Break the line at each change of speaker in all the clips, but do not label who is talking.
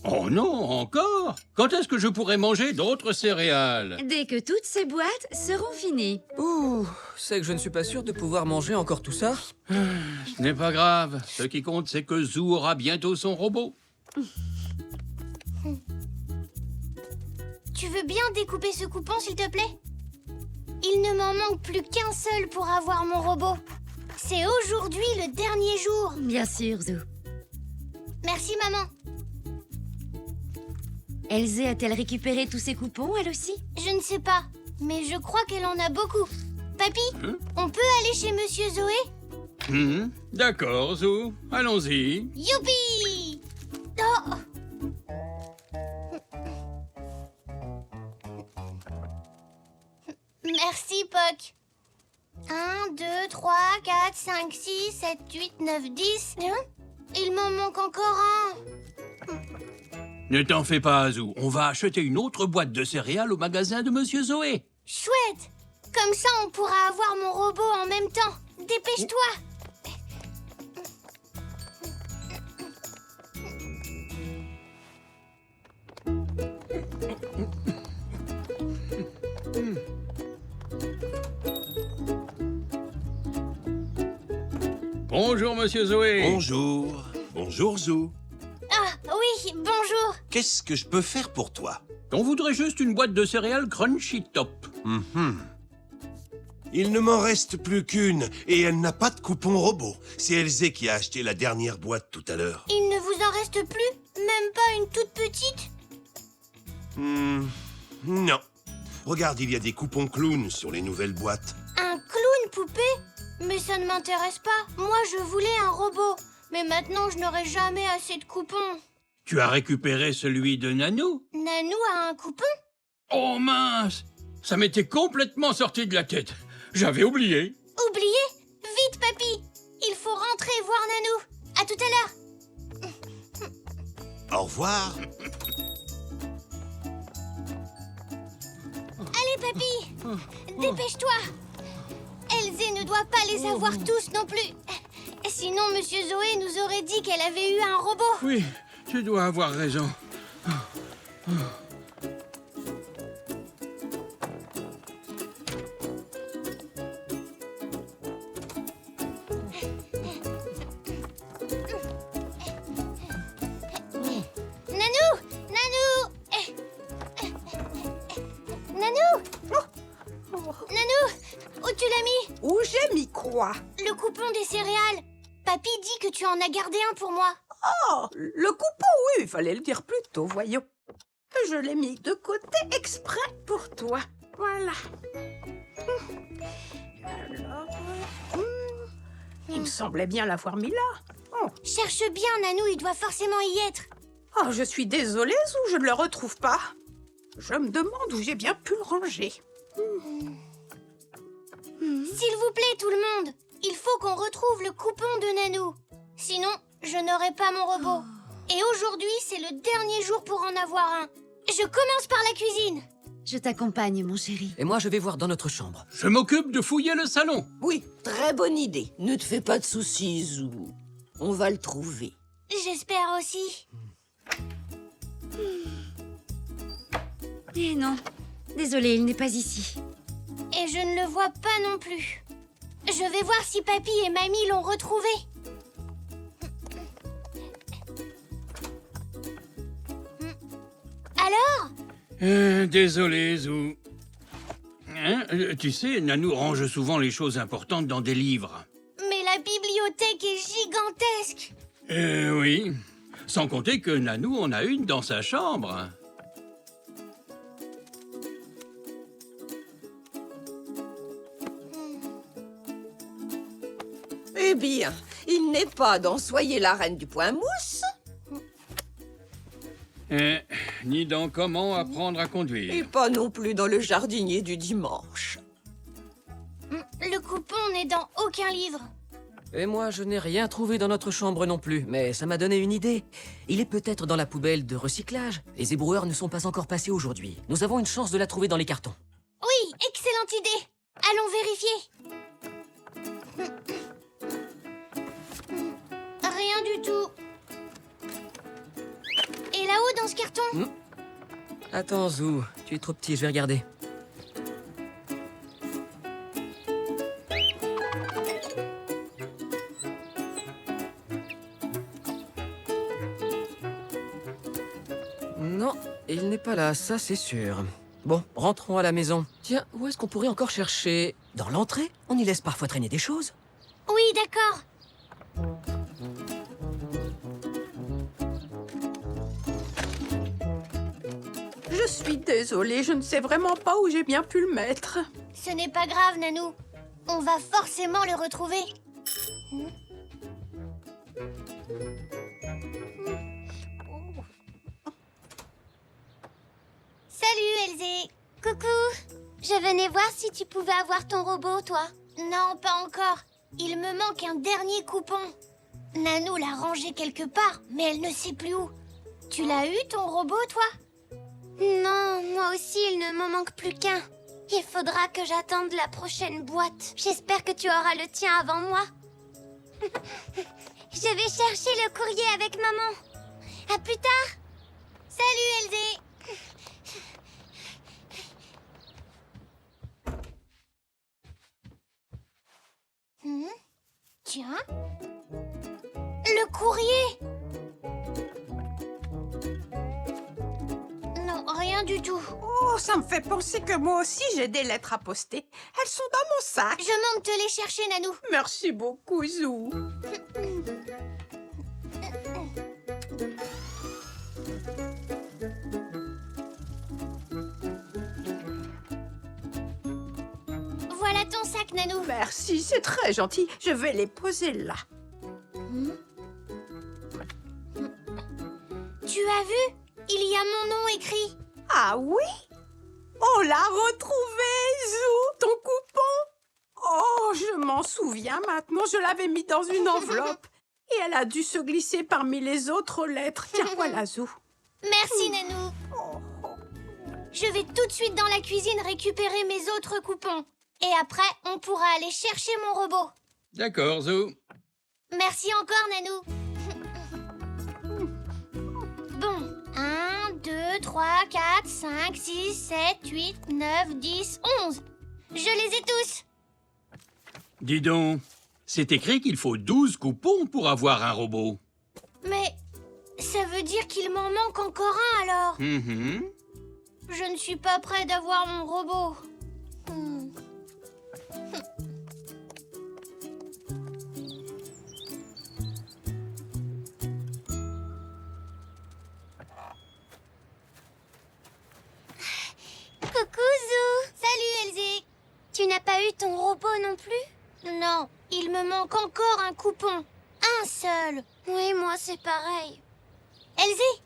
Oh non, encore? Quand est-ce que je pourrai manger d'autres céréales?
Dès que toutes ces boîtes seront finies.
Ouh, c'est que je ne suis pas sûr de pouvoir manger encore tout ça.
Ce n'est pas grave. Ce qui compte, c'est que Zou aura bientôt son robot.
Tu veux bien découper ce coupon, s'il te plaît? Il ne m'en manque plus qu'un seul pour avoir mon robot. C'est aujourd'hui le dernier jour.
Bien sûr, Zou.
Merci, maman.
Elzé a-t-elle récupéré tous ses coupons, elle aussi?
Je ne sais pas, mais je crois qu'elle en a beaucoup. Papy, on peut aller chez Monsieur Zoé?
D'accord, Zou. Allons-y.
Youpi! Oh! Merci, Poc. 1, 2, 3, 4, 5, 6, 7, 8, 9, 10... Il m'en manque encore un.
Ne t'en fais pas, Zou. On va acheter une autre boîte de céréales au magasin de Monsieur Zoé.
Chouette! Comme ça, on pourra avoir mon robot en même temps. Dépêche-toi!
Bonjour, Monsieur Zoé.
Bonjour. Bonjour, Zou.
Ah, oui, bonjour.
Qu'est-ce que je peux faire pour toi?
On voudrait juste une boîte de céréales Crunchy Top.
Il ne m'en reste plus qu'une, et elle n'a pas de coupon robot. C'est Elzé qui a acheté la dernière boîte tout à l'heure.
Il ne vous en reste plus? Même pas une toute petite?
Non. Regarde, il y a des coupons clowns sur les nouvelles boîtes.
Un clown poupée? Mais ça ne m'intéresse pas. Moi, je voulais un robot. Mais maintenant, je n'aurai jamais assez de coupons.
Tu as récupéré celui de Nanou?
Nanou a un coupon?
Oh mince! Ça m'était complètement sorti de la tête. J'avais oublié.
Oublié? Vite, papy! Il faut rentrer voir Nanou. À tout à l'heure.
Au revoir.
Allez, papy! Dépêche-toi! Elzé ne doit pas les avoir tous non plus. Sinon, Monsieur Zoé nous aurait dit qu'elle avait eu un robot.
Oui, tu dois avoir raison.
Nanou! Nanou! Nanou! Nanou! Où tu l'as mis?
Où j'ai mis quoi?
Le coupon des céréales. Papy dit que tu en as gardé un pour moi.
Oh, le coupon, oui, il fallait le dire plus tôt, voyons. Je l'ai mis de côté exprès pour toi. Voilà. Alors, il me semblait bien l'avoir mis là. Oh,
Cherche bien, Nanou, il doit forcément y être.
oh, je suis désolée, Zou, je ne le retrouve pas. Je me demande où j'ai bien pu le ranger.
S'il vous plaît, tout le monde, il faut qu'on retrouve le coupon de Nanou. Sinon, je n'aurai pas mon robot. Et aujourd'hui, c'est le dernier jour pour en avoir un. Je commence par la cuisine.
Je t'accompagne, mon chéri.
Et moi, je vais voir dans notre chambre.
Je m'occupe de fouiller le salon.
Oui, très bonne idée. Ne te fais pas de soucis, Zou. On va le trouver.
J'espère aussi.
Eh non. Désolée, il n'est pas ici.
Et je ne le vois pas non plus. Je vais voir si Papy et Mamie l'ont retrouvé. Alors?
Désolé, Zou. Hein, tu sais, Nanou range souvent les choses importantes dans des livres.
Mais la bibliothèque est gigantesque.
Oui. Sans compter que Nanou en a une dans sa chambre.
Eh bien, il n'est pas dans Soyez la reine du point mousse.
Ni dans Comment apprendre à
Et
conduire.
pas non plus dans le jardinier du dimanche.
Le coupon n'est dans aucun livre.
Et moi, je n'ai rien trouvé dans notre chambre non plus, mais ça m'a donné une idée. Il est peut-être dans la poubelle de recyclage. Les ébroueurs ne sont pas encore passés aujourd'hui. Nous avons une chance de la trouver dans les cartons.
Oui, excellente idée. Allons vérifier. Rien du tout. Et là-haut
Attends, Zou, tu es trop petit, je vais regarder. Non, il n'est pas là, ça c'est sûr. Bon, rentrons à la maison. Tiens, où est-ce qu'on pourrait encore chercher? Dans l'entrée? On y laisse parfois traîner des choses.
Oui, d'accord.
Je suis désolée, je ne sais vraiment pas où j'ai bien pu le mettre.
Ce n'est pas grave, Nanou. On va forcément le retrouver. Salut, Elzé. Coucou. Je venais voir si tu pouvais avoir ton robot, toi. Non, pas encore. Il me manque un dernier coupon. Nanou l'a rangé quelque part, mais elle ne sait plus où. Tu l'as eu, ton robot, toi? Non, moi aussi, il ne m'en manque plus qu'un. Il faudra que j'attende la prochaine boîte. J'espère que tu auras le tien avant moi. Je vais chercher le courrier avec maman. À plus tard. Salut, Elzé. Tiens. Le courrier. Non, rien du tout.
Oh, ça me fait penser que moi aussi j'ai des lettres à poster. Elles sont dans mon sac.
Je monte te les chercher, Nanou.
Merci beaucoup, Zou.
Voilà ton sac, Nanou.
Merci, c'est très gentil. Je vais les poser là.
Tu as vu? Il y a mon nom écrit.
Ah oui? On l'a retrouvé, Zou, ton coupon. Oh, je m'en souviens maintenant. Je l'avais mis dans une enveloppe. Et elle a dû se glisser parmi les autres lettres. Tiens, voilà, Zou.
Merci, Nanou. Je vais tout de suite dans la cuisine récupérer mes autres coupons. Et après, on pourra aller chercher mon robot.
D'accord, Zou.
Merci encore, Nanou. Bon, 1, 2, 3, 4, 5, 6, 7, 8, 9, 10, 11. Je les ai tous.
Dis donc, c'est écrit qu'il faut 12 coupons pour avoir un robot.
Mais ça veut dire qu'il m'en manque encore un alors.
Mhm.
Je ne suis pas près d'avoir mon robot. Coucou Zou. Salut Elzé. Tu n'as pas eu ton robot non plus? Non, il me manque encore un coupon. Un seul. Oui, moi c'est pareil. Elzé,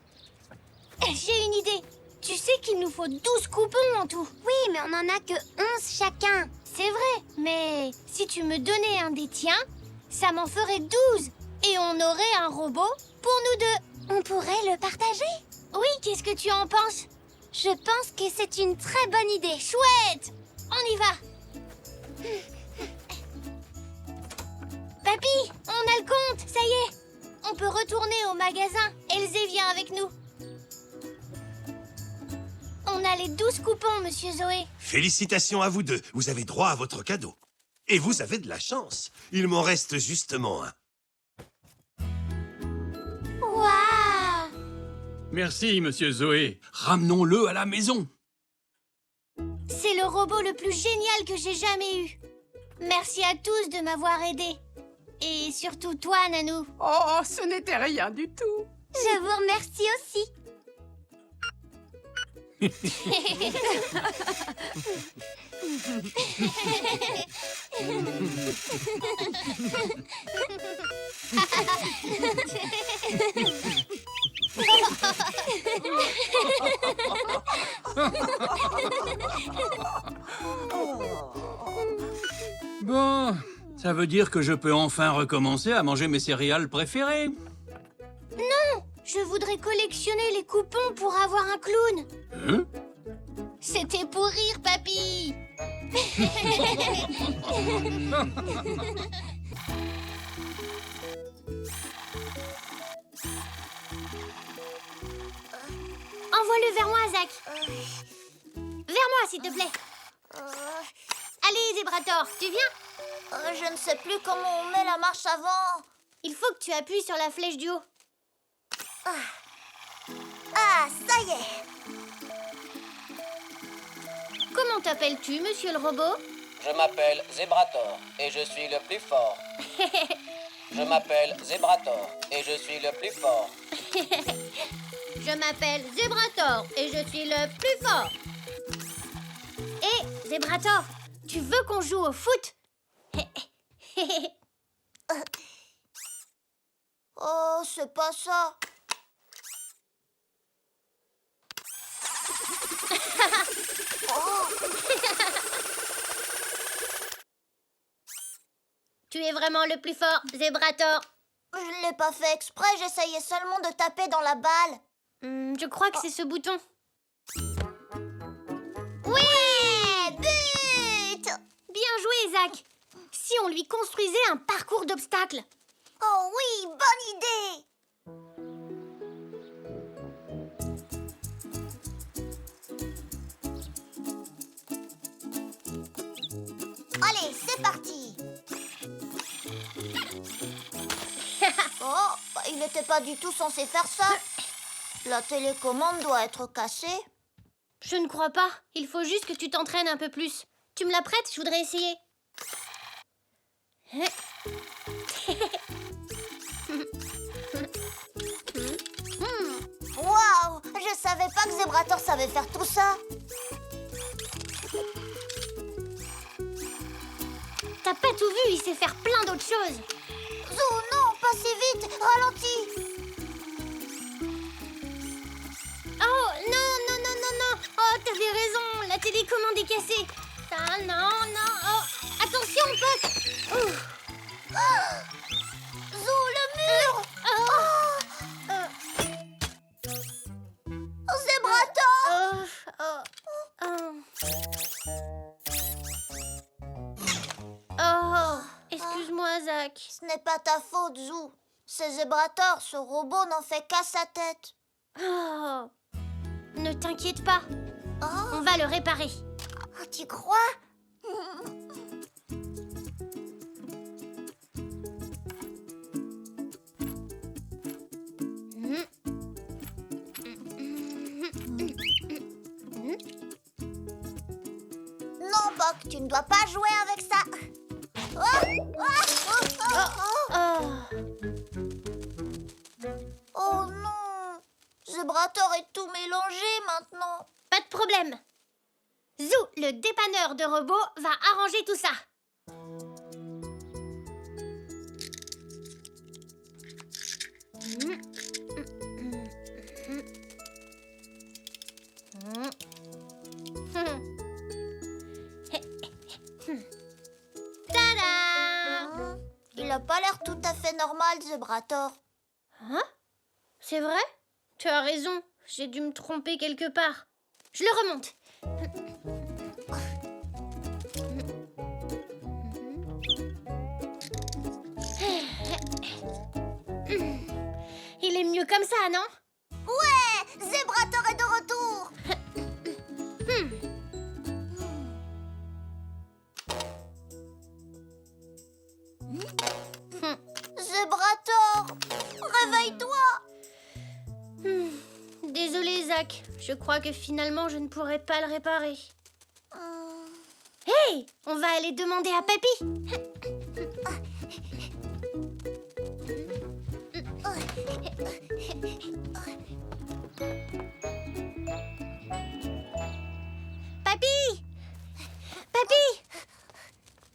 j'ai une idée. Tu sais qu'il nous faut 12 coupons en tout. Oui, mais on n'en a que 11 chacun. C'est vrai, mais si tu me donnais un des tiens, ça m'en ferait 12. Et on aurait un robot pour nous deux. On pourrait le partager? Oui, qu'est-ce que tu en penses? Je pense que c'est une très bonne idée. Chouette! On y va. Papy, on a le compte, ça y est. On peut retourner au magasin. Elzé vient avec nous. On a les 12 coupons, monsieur Zoé.
Félicitations à vous deux. Vous avez droit à votre cadeau. Et vous avez de la chance. Il m'en reste justement un.
Waouh!
Merci, monsieur Zoé. Ramenons-le à la maison.
C'est le robot le plus génial que j'ai jamais eu. Merci à tous de m'avoir aidé. Et surtout toi, Nanou.
Oh, ce n'était rien du tout.
Je vous remercie aussi.
Bon, ça veut dire que je peux enfin recommencer à manger mes céréales préférées.
Je voudrais collectionner les coupons pour avoir un clown.
Hein?
C'était pour rire, papy. Envoie-le vers moi, Zach. s'il te plaît. Allez, Zébrator, tu viens?
Je ne sais plus comment on met la marche avant.
Il faut que tu appuies sur la flèche du haut.
Ah, ça y est.
Comment t'appelles-tu, monsieur le robot?
Je m'appelle Zébrator et je suis le plus fort. Je m'appelle Zébrator et je suis le plus fort.
Je m'appelle Zébrator et je suis le plus fort. Hé, Zébrator, tu veux qu'on joue au foot?
Oh, c'est pas ça.
Tu es vraiment le plus fort, Zébrator.
Je l'ai pas fait exprès, j'essayais seulement de taper dans la balle.
Je crois que c'est ce bouton.
Ouais, but!
Bien joué, Zach. Si on lui construisait un parcours d'obstacles.
Oh oui, bonne idée! Allez, c'est parti! Oh, il n'était pas du tout censé faire ça. La télécommande doit être cassée.
Je ne crois pas. Il faut juste que tu t'entraînes un peu plus. Tu me la prêtes? Je voudrais essayer.
Waouh! Je savais pas que Zébrator savait faire tout ça.
T'as pas tout vu, il sait faire plein d'autres choses.
Zou, non, pas si vite, ralentis.
Oh, non, non, non, non, non. Oh, t'avais raison, la télécommande est cassée. Ah, non, non, oh. Attention, pote. Ouh.
Zou, le mur. Zébrator!
Oh, excuse-moi, Zach.
Ce n'est pas ta faute, Zou. C'est Zébrator, ce robot n'en fait qu'à sa tête.
Oh, ne t'inquiète pas, on va le réparer.
Oh, tu crois? Non, Boc, tu ne dois pas jouer avec ça. Oh non! Zébrator est tout mélangé maintenant.
Pas de problème. Zou, le dépanneur de robots, va arranger tout ça. Tada!
Il a pas l'air tout à fait normal, Zébrator.
Hein? C'est vrai? Tu as raison, j'ai dû me tromper quelque part. Je le remonte. Il est mieux comme ça, non?
Ouais! Zébrator est de retour! Zébrator! Réveille-toi!
Désolé, Zach. Je crois que finalement, je ne pourrai pas le réparer. Hey! On va aller demander à Papy. Papy! Papy!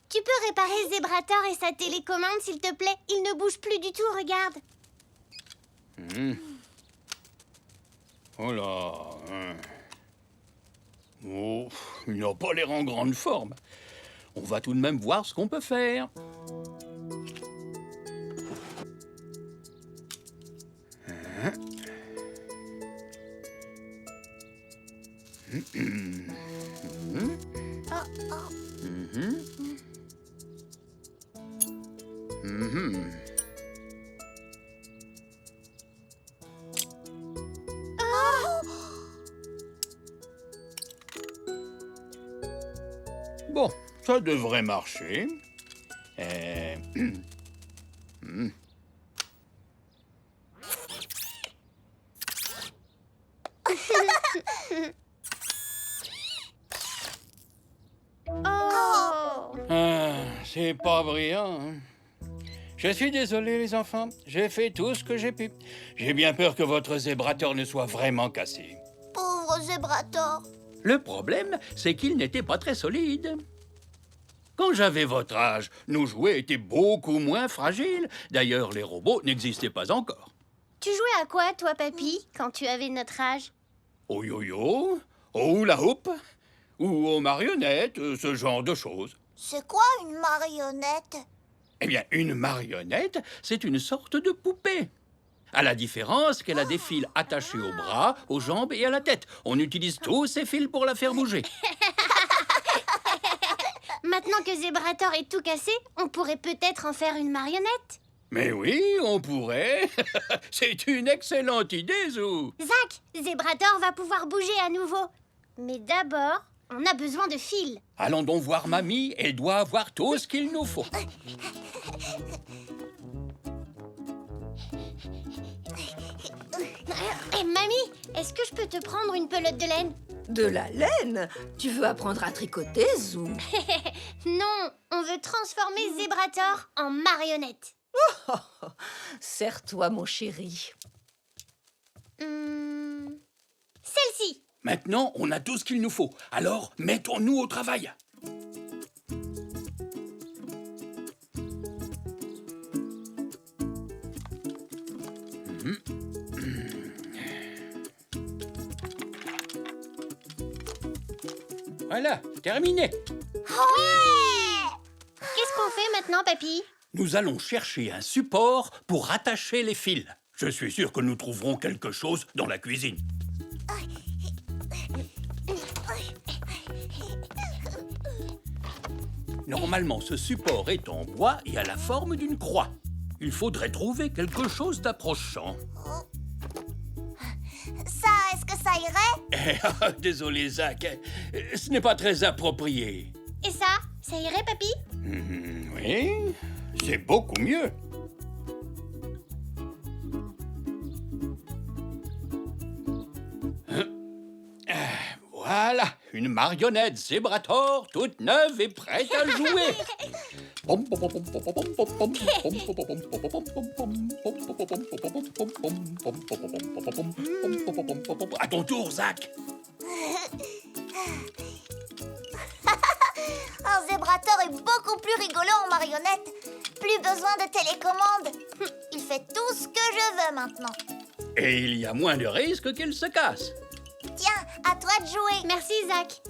Tu peux réparer Zébrator et sa télécommande, s'il te plaît? Il ne bouge plus du tout, regarde.
Oh là. Oh, il n'a pas l'air en grande forme. On va tout de même voir ce qu'on peut faire. Ça devrait marcher.
Oh.
C'est pas brillant, hein. Je suis désolé, les enfants. J'ai fait tout ce que j'ai pu. J'ai bien peur que votre zébrator ne soit vraiment cassé.
Pauvre Zébrator.
Le problème, c'est qu'il n'était pas très solide. Quand j'avais votre âge, nos jouets étaient beaucoup moins fragiles. D'ailleurs, les robots n'existaient pas encore.
Tu jouais à quoi, toi, papy, quand tu avais notre âge?
Au yo-yo, au hula hoop, ou aux marionnettes, ce genre de choses.
C'est quoi une marionnette?
Eh bien, une marionnette, c'est une sorte de poupée. À la différence qu'elle a des fils attachés aux bras, aux jambes et à la tête. On utilise tous ces fils pour la faire bouger.
Maintenant que Zébrator est tout cassé, on pourrait peut-être en faire une marionnette.
Mais oui, on pourrait. C'est une excellente idée, Zou.
Zach, Zébrator va pouvoir bouger à nouveau. Mais d'abord, on a besoin de fils.
Allons donc voir Mamie, elle doit avoir tout ce qu'il nous faut.
Mamie, est-ce que je peux te prendre une pelote de laine?
De la laine? Tu veux apprendre à tricoter, Zou?
Non, on veut transformer Zébrator en marionnette.
Serre-toi, mon chéri.
Celle-ci.
Maintenant, on a tout ce qu'il nous faut. Alors, mettons-nous au travail. Voilà, terminé.
Qu'est-ce qu'on fait maintenant, papy?
Nous allons chercher un support pour attacher les fils. Je suis sûr que nous trouverons quelque chose dans la cuisine. Normalement, ce support est en bois et a la forme d'une croix. Il faudrait trouver quelque chose d'approchant.
Ça, est-ce que ça irait?
Désolé, Zach. Ce n'est pas très approprié.
Et ça irait, papy?
Oui, c'est beaucoup mieux. Voilà, une marionnette Zébrator toute neuve et prête à jouer. À ton tour, Zach.
Un Zébrator est beaucoup plus rigolo en marionnette. Plus besoin de télécommande. Il fait tout ce que je veux maintenant.
Et il y a moins de risques qu'il se casse.
Tiens, à toi de jouer.
Merci, Zach.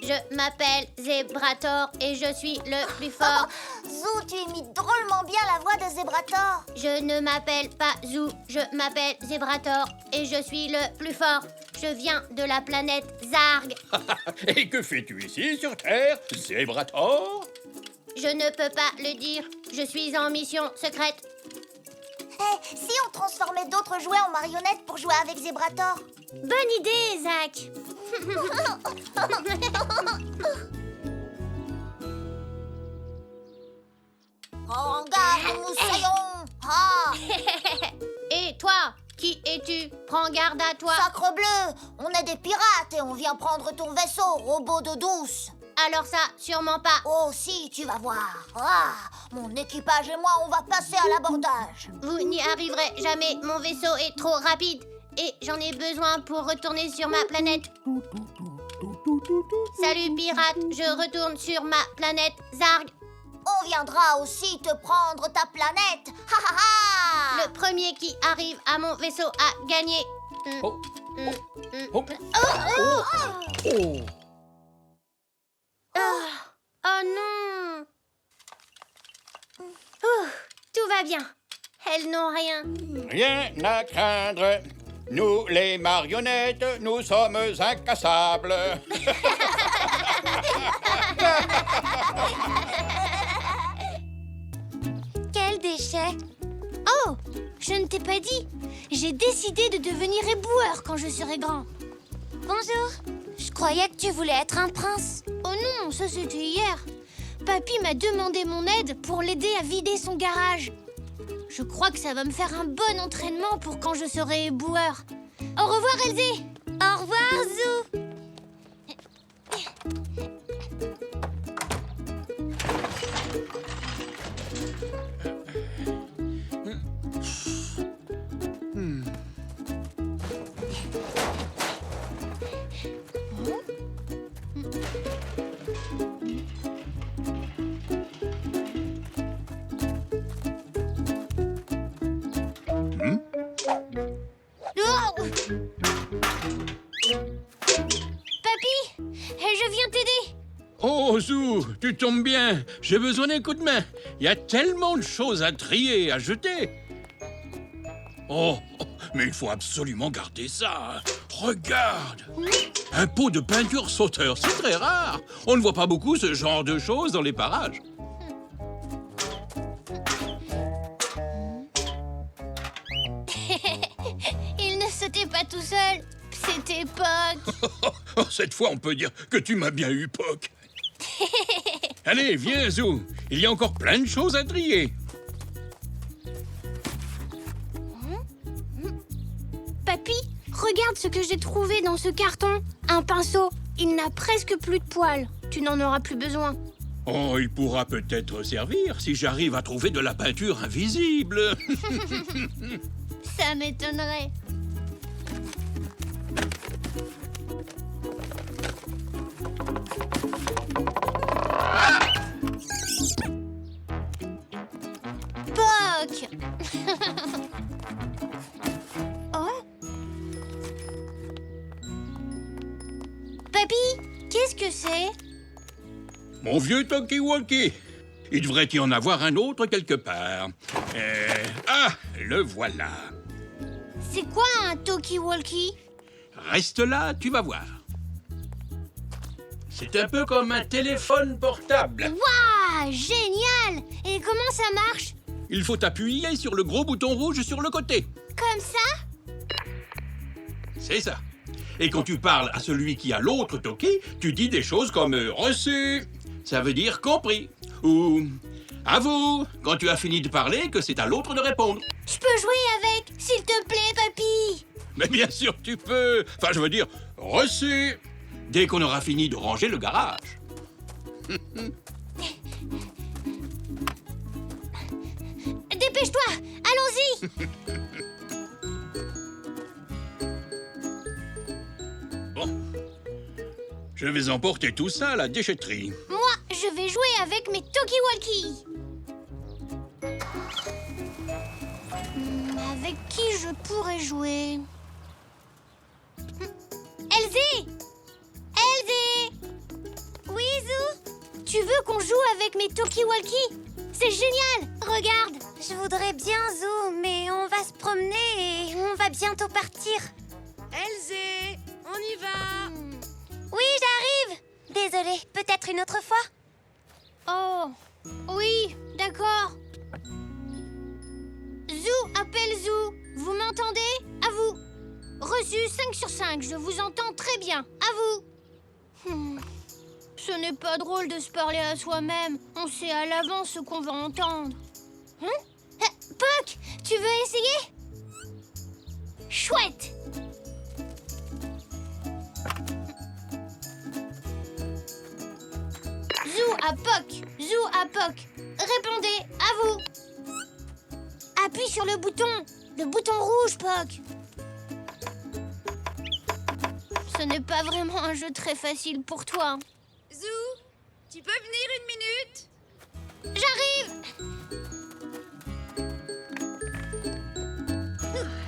Je m'appelle Zébrator et je suis le plus fort.
Zou, tu imites drôlement bien la voix de Zébrator.
Je ne m'appelle pas Zou, je m'appelle Zébrator et je suis le plus fort. Je viens de la planète Zarg.
Et que fais-tu ici sur Terre, Zébrator?
Je ne peux pas le dire. Je suis en mission secrète.
Eh, si on transformait d'autres jouets en marionnettes pour jouer avec Zébrator?
Bonne idée, Zach.
En garde, moussaillon. Ah,
Et toi, qui es-tu? Prends garde à toi.
sacre bleu, on est des pirates et on vient prendre ton vaisseau, robot d'eau douce.
Alors ça, sûrement pas.
Oh si, tu vas voir. Ah, mon équipage et moi, on va passer à l'abordage.
Vous n'y arriverez jamais. Mon vaisseau est trop rapide. Et j'en ai besoin pour retourner sur ma planète. Salut pirate, je retourne sur ma planète Zarg.
On viendra aussi te prendre ta planète. Ha ha ha.
Le premier qui arrive à mon vaisseau a gagné.
Oh, oh,
Oh non. Ouh, tout va bien. Elles n'ont rien.
rien à craindre. Nous, les marionnettes, nous sommes incassables.
Quel déchet. Oh, je ne t'ai pas dit. J'ai décidé de devenir éboueur quand je serai grand. Bonjour. Je
croyais que tu voulais être un prince.
Oh non, ça c'était hier. Papy m'a demandé mon aide pour l'aider à vider son garage. Je crois que ça va me faire un bon entraînement pour quand je serai éboueur. Au revoir, Elzé.
Au revoir, Zou.
Oh Papy, je viens t'aider.
Oh, Zou, tu tombes bien. J'ai besoin d'un coup de main. Il y a tellement de choses à trier et à jeter. Oh, mais il faut absolument garder ça. Regarde. Un pot de peinture sauteur, c'est très rare. On ne voit pas beaucoup ce genre de choses dans les parages.
Il ne sautait pas tout seul. C'était Puck.
Oh, cette fois, on peut dire que tu m'as bien eu, Puck. Allez, viens, Zou. Il y a encore plein de choses à trier.
Papy, regarde ce que j'ai trouvé dans ce carton. Un pinceau. Il n'a presque plus de poils. Tu n'en auras plus besoin.
Oh, il pourra peut-être servir si j'arrive à trouver de la peinture invisible.
Ça m'étonnerait. Puck. Oh. Papy, qu'est-ce que c'est?
Mon vieux talkie-walkie. Il devrait y en avoir un autre quelque part. Ah, le voilà.
C'est quoi un talkie-walkie?
Reste là, tu vas voir. C'est un peu comme un téléphone portable.
Waouh, génial! Et comment ça marche?
Il faut appuyer sur le gros bouton rouge sur le côté.
Comme ça?
C'est ça. Et quand tu parles à celui qui a l'autre talkie, tu dis des choses comme « reçu ». Ça veut dire « compris ». Ou « à vous », quand tu as fini de parler, que c'est à l'autre de répondre.
Je peux jouer avec, s'il te plaît, papy.
Mais bien sûr tu peux. Enfin, je veux dire « reçu », dès qu'on aura fini de ranger le garage.
Dépêche-toi, allons-y.
Bon. Je vais emporter tout ça à la déchetterie.
Moi, je vais jouer avec mes talkie-walkies. Avec qui je pourrais jouer? Elzé! Elzé!
Oui, Zou.
Tu veux qu'on joue avec mes talkie-walkies? C'est génial! Regarde!
Je voudrais bien, Zou, mais on va se promener et on va bientôt partir.
Elzé, on y va.
Oui, j'arrive. Désolée, peut-être une autre fois?
Oh, oui, d'accord. Zou appelle Zou. Vous m'entendez? À vous. Reçu 5 sur 5, je vous entends très bien. À vous. Ce n'est pas drôle de se parler à soi-même. On sait à l'avance ce qu'on va entendre. Puck, tu veux essayer? Chouette. Zou à Puck. Zou à Puck. Répondez, à vous. Appuie sur le bouton rouge, Puck. Ce n'est pas vraiment un jeu très facile pour toi.
Zou, tu peux venir 1 minute?
J'arrive.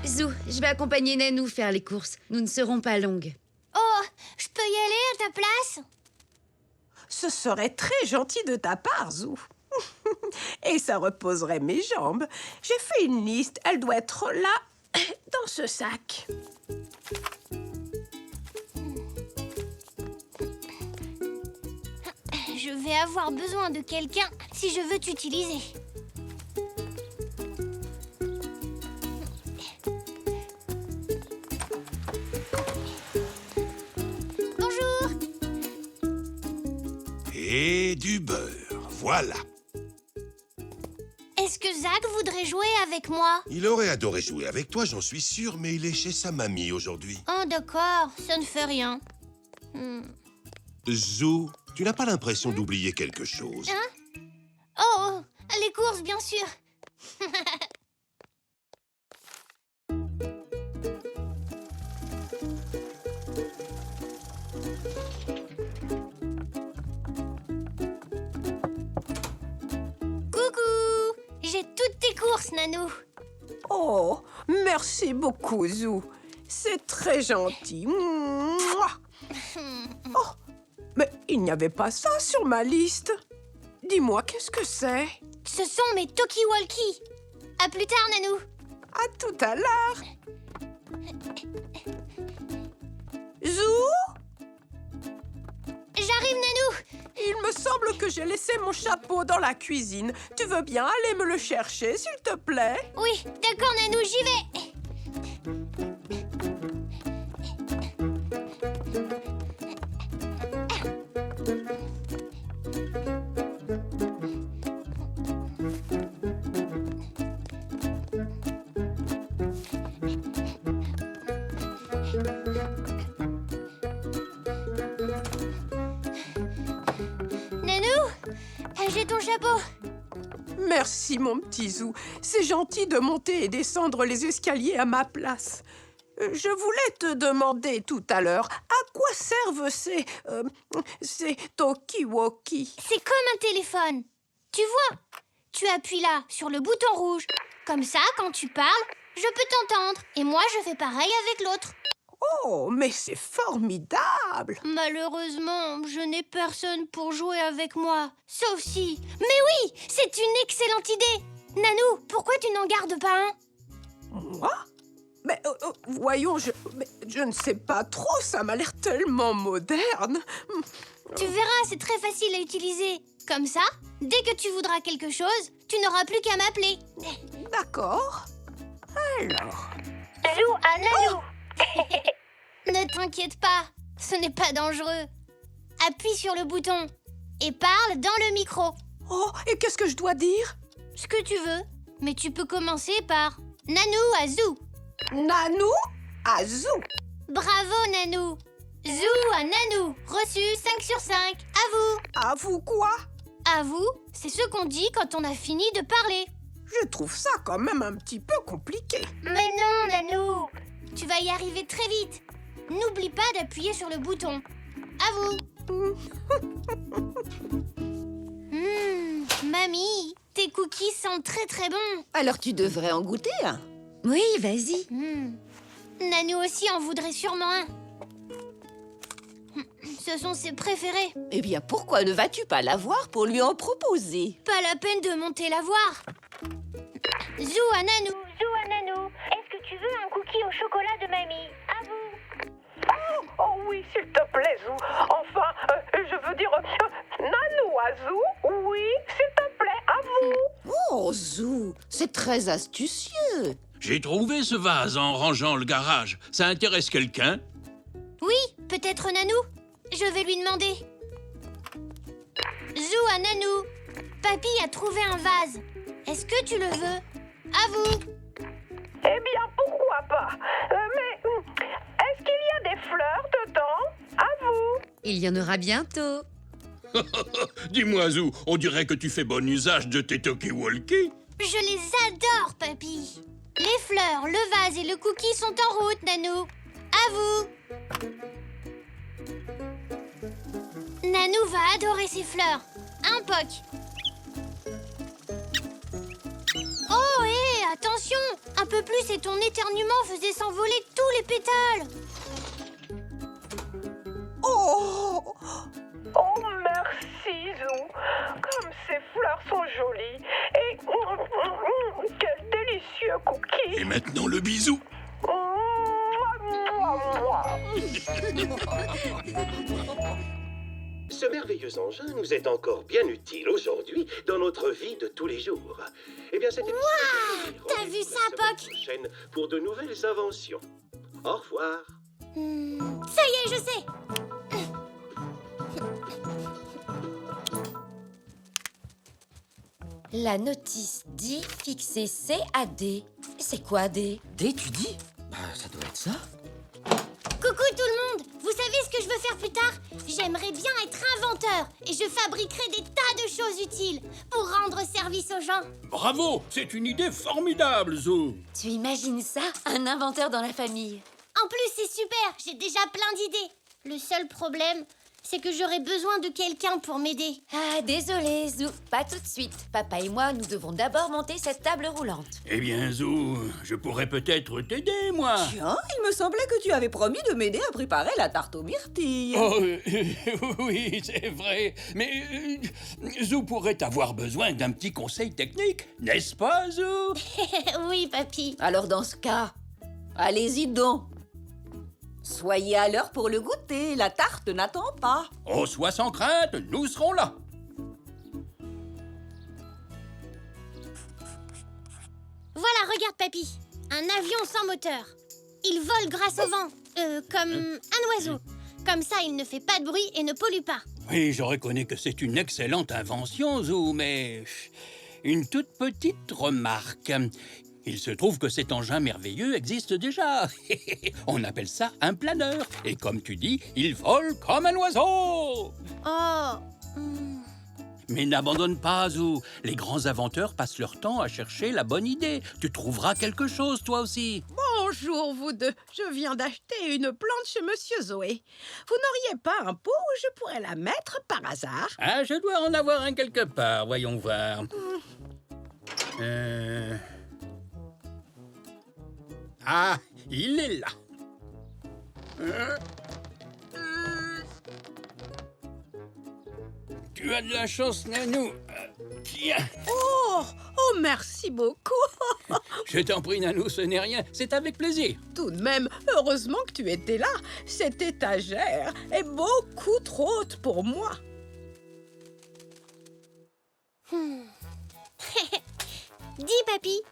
Zou, je vais accompagner Nanou faire les courses. Nous ne serons pas longues.
Oh, je peux y aller à ta place?
Ce serait très gentil de ta part, Zou. Et ça reposerait mes jambes. J'ai fait une liste. Elle doit être là, dans ce sac.
Je vais avoir besoin de quelqu'un si je veux t'utiliser. Bonjour.
Et du beurre, voilà.
Est-ce que Zach voudrait jouer avec moi?
Il aurait adoré jouer avec toi, j'en suis sûr, mais il est chez sa mamie aujourd'hui.
Oh, d'accord, ça ne fait rien.
Zou, tu n'as pas l'impression d'oublier quelque chose?
Oh, les courses, bien sûr. Coucou! J'ai toutes tes courses, Nanou.
Oh, merci beaucoup, Zou. C'est très gentil. Mouah. Oh, mais il n'y avait pas ça sur ma liste. Dis-moi, qu'est-ce que c'est?
Ce sont mes talkie-walkie. À plus tard, Nanou.
À tout à l'heure. Zou,
J'arrive, Nanou.
il me semble que j'ai laissé mon chapeau dans la cuisine. Tu veux bien aller me le chercher, s'il te plaît?
Oui, d'accord, Nanou, j'y vais. Nanou, j'ai ton chapeau.
Merci, mon petit Zou. C'est gentil de monter et descendre les escaliers à ma place. Je voulais te demander tout à l'heure, à quoi servent ces talkie-walkie?
C'est comme un téléphone. Tu vois, tu appuies là, sur le bouton rouge. Comme ça, quand tu parles, je peux t'entendre. Et moi, je fais pareil avec l'autre.
Oh, mais c'est formidable!
Malheureusement, je n'ai personne pour jouer avec moi. Sauf si... Mais oui, c'est une excellente idée. Nanou, pourquoi tu n'en gardes pas un?
Moi? Mais voyons, mais je ne sais pas trop, ça m'a l'air tellement moderne.
Tu verras, c'est très facile à utiliser. Comme ça, dès que tu voudras quelque chose, tu n'auras plus qu'à m'appeler.
D'accord. Alors...
Zou à Nanou. Ne t'inquiète pas, ce n'est pas dangereux. Appuie sur le bouton et parle dans le micro.
Oh, et qu'est-ce que je dois dire?
Ce que tu veux, mais tu peux commencer par Nanou à Zou.
Nanou à Zou.
Bravo Nanou. Zou à Nanou. Reçu 5 sur 5. À vous.
À vous quoi?
À vous, c'est ce qu'on dit quand on a fini de parler.
Je trouve ça quand même un petit peu compliqué.
Mais non Nanou. Tu vas y arriver très vite. N'oublie pas d'appuyer sur le bouton. À vous. Mamie, tes cookies sentent très très bon.
Alors tu devrais en goûter un.
Oui, vas-y.
Nanou aussi en voudrait sûrement un. Ce sont ses préférés.
Eh bien, pourquoi ne vas-tu pas la voir pour lui en proposer?
Pas la peine de monter la voir. Zou à Nanou. Zou à Nanou. Est-ce que tu veux un cookie au chocolat de mamie? À vous.
Oh oui, s'il te plaît, Zou. Enfin, je veux dire, Nanou à Zou. Oui, s'il te plaît, à vous.
Oh, Zou, c'est très astucieux.
J'ai trouvé ce vase en rangeant le garage. Ça intéresse quelqu'un?
Oui, peut-être Nanou. Je vais lui demander. Zou à Nanou. Papy a trouvé un vase. Est-ce que tu le veux? À vous.
Eh bien, pourquoi pas? Mais est-ce qu'il y a des fleurs dedans? À vous.
Il y en aura bientôt.
Dis-moi, Zou, on dirait que tu fais bon usage de tes talkie-walkie.
Je les adore, papy. Les fleurs, le vase et le cookie sont en route, Nanou. À vous. Nanou va adorer ces fleurs. Un poc. Oh, hé, attention! Un peu plus et ton éternuement faisait s'envoler tous les pétales.
Oh, oh, merci, Zou. Comme ces fleurs sont jolies. Et quel délicieux cookie.
Et maintenant le bisou.
Ce merveilleux engin nous est encore bien utile aujourd'hui dans notre vie de tous les jours. Eh bien, c'était...
T'as vu ça, Poc?
Prochaine pour de nouvelles inventions. Au revoir.
Ça y est, je sais.
La notice dit fixer CAD. C'est quoi D?
D, tu dis? Bah, ça doit être ça.
Coucou tout le monde! Vous savez ce que je veux faire plus tard? J'aimerais bien être inventeur et je fabriquerai des tas de choses utiles pour rendre service aux gens.
Bravo, c'est une idée formidable, Zou.
Tu imagines ça? Un inventeur dans la famille.
En plus, c'est super, j'ai déjà plein d'idées. Le seul problème, c'est que j'aurais besoin de quelqu'un pour m'aider.
Ah, désolé, Zou. Pas tout de suite. Papa et moi, nous devons d'abord monter cette table roulante.
Eh bien, Zou, je pourrais peut-être t'aider, moi.
Tiens, il me semblait que tu avais promis de m'aider à préparer la tarte aux myrtilles.
Oh, oui, c'est vrai. Mais Zou pourrait avoir besoin d'un petit conseil technique, n'est-ce pas, Zou?
Oui, papy.
Alors dans ce cas, allez-y donc. Soyez à l'heure pour le goûter, la tarte n'attend pas.
Oh, sois sans crainte, nous serons là.
Voilà, regarde, papy. Un avion sans moteur. Il vole grâce au vent, comme un oiseau. Comme ça, il ne fait pas de bruit et ne pollue pas.
Oui, je reconnais que c'est une excellente invention, Zou, mais une toute petite remarque. Il se trouve que cet engin merveilleux existe déjà. On appelle ça un planeur. Et comme tu dis, il vole comme un oiseau.
Oh.
Mais n'abandonne pas, Zou. Les grands inventeurs passent leur temps à chercher la bonne idée. Tu trouveras quelque chose, toi aussi.
Bonjour, vous deux. Je viens d'acheter une plante chez Monsieur Zoé. Vous n'auriez pas un pot où je pourrais la mettre par hasard?
Ah, je dois en avoir un quelque part. Voyons voir. Ah, il est là. Tu as de la chance, Nanou. Tiens.
Oh, merci beaucoup.
Je t'en prie, Nanou, ce n'est rien. C'est avec plaisir.
Tout de même, heureusement que tu étais là. Cette étagère est beaucoup trop haute pour moi.
Dis, papy,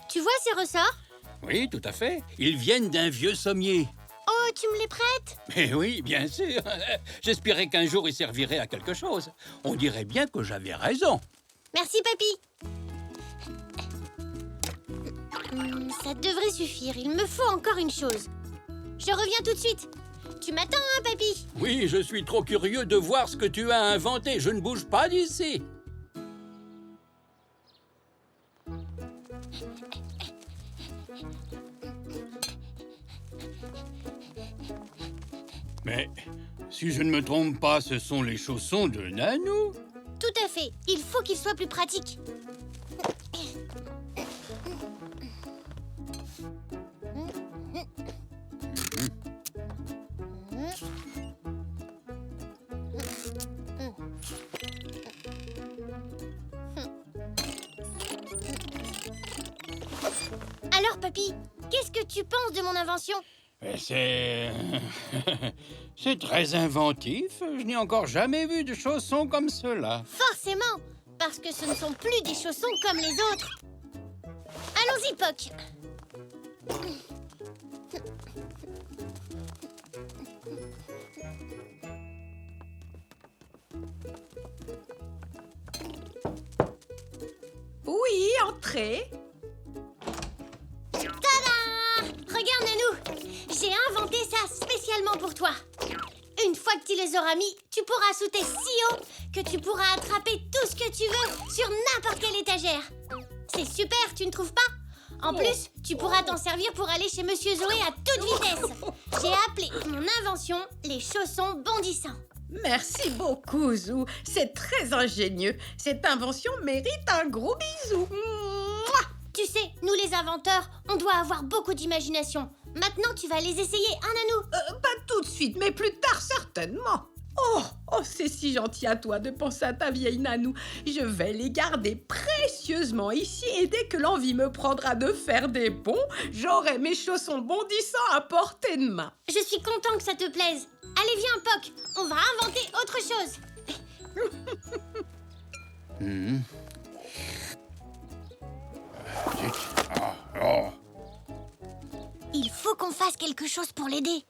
tu vois ces ressorts?
Oui, tout à fait. Ils viennent d'un vieux sommier.
Oh, tu me les prêtes?
Mais oui, bien sûr. J'espérais qu'un jour ils serviraient à quelque chose. On dirait bien que j'avais raison.
Merci, papy. Ça devrait suffire. Il me faut encore une chose. Je reviens tout de suite. Tu m'attends, hein, papy?
Oui, je suis trop curieux de voir ce que tu as inventé. Je ne bouge pas d'ici. Mais si je ne me trompe pas, ce sont les chaussons de Nanou.
Tout à fait. Il faut qu'ils soient plus pratiques. Alors, papy, qu'est-ce que tu penses de mon invention?
C'est... c'est très inventif. Je n'ai encore jamais vu de chaussons comme ceux-là.
Forcément, parce que ce ne sont plus des chaussons comme les autres. Allons-y, Poc.
Oui, entrez.
Tada! Regarde, Nanou, j'ai inventé ça spécialement pour toi. Une fois que tu les auras mis, tu pourras sauter si haut que tu pourras attraper tout ce que tu veux sur n'importe quelle étagère. C'est super, tu ne trouves pas? En plus, tu pourras t'en servir pour aller chez Monsieur Zoé à toute vitesse. J'ai appelé mon invention les chaussons bondissants.
Merci beaucoup, Zou. C'est très ingénieux. Cette invention mérite un gros bisou. Mouah.
Tu sais, nous les inventeurs, on doit avoir beaucoup d'imagination. Maintenant, tu vas les essayer, hein, Nanou?
Pas tout de suite, mais plus tard certainement. Oh, c'est si gentil à toi de penser à ta vieille Nanou. Je vais les garder précieusement ici et dès que l'envie me prendra de faire des bonds, j'aurai mes chaussons bondissants à portée de main.
Je suis content que ça te plaise. Allez, viens, Poc, on va inventer autre chose. Il faut qu'on fasse quelque chose pour l'aider.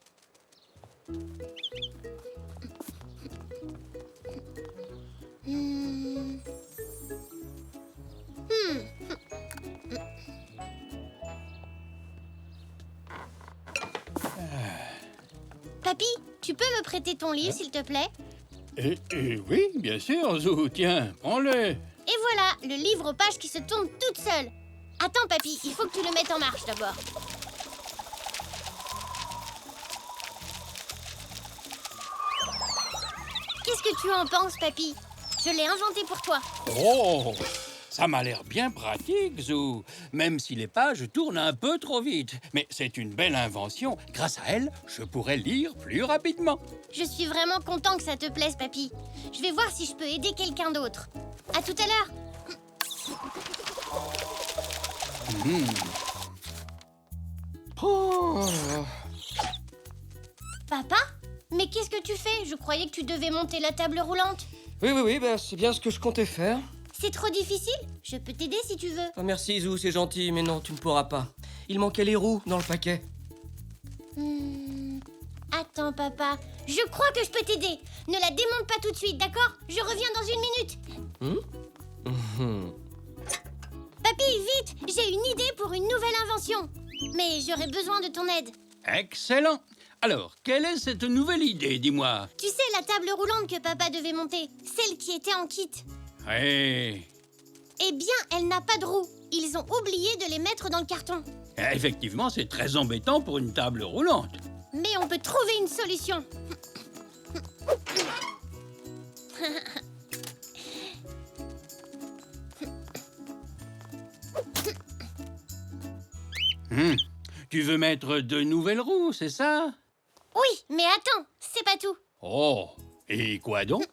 Papy, tu peux me prêter ton livre, s'il te plaît?
Oui, bien sûr, Zou. Tiens, prends-le.
Et voilà, le livre aux pages qui se tournent toutes seules. Attends, Papy, il faut que tu le mettes en marche d'abord. Qu'est-ce que tu en penses, Papy? Je l'ai inventé pour toi.
Oh, ça m'a l'air bien pratique, Zou. Même si les pages tournent un peu trop vite. Mais c'est une belle invention. Grâce à elle, je pourrais lire plus rapidement.
Je suis vraiment content que ça te plaise, Papy. Je vais voir si je peux aider quelqu'un d'autre. À tout à l'heure.
Oh.
Papa? Mais qu'est-ce que tu fais? Je croyais que tu devais monter la table roulante.
Oui, bah, c'est bien ce que je comptais faire.
C'est trop difficile? Je peux t'aider si tu veux.
Oh, merci, Zou, c'est gentil, mais non, tu ne pourras pas. Il manquait les roues dans le paquet.
Attends, papa. Je crois que je peux t'aider. Ne la démonte pas tout de suite, d'accord? Je reviens dans 1 minute. Papy, vite! J'ai une idée pour une nouvelle invention. Mais j'aurais besoin de ton aide.
Excellent. Alors, quelle est cette nouvelle idée, dis-moi?
Tu sais, la table roulante que papa devait monter, celle qui était en kit.
Oui.
Eh bien, elle n'a pas de roues. Ils ont oublié de les mettre dans le carton.
Effectivement, c'est très embêtant pour une table roulante.
Mais on peut trouver une solution.
Tu veux mettre de nouvelles roues, c'est ça?
Oui, mais attends, c'est pas tout.
Oh, et quoi donc?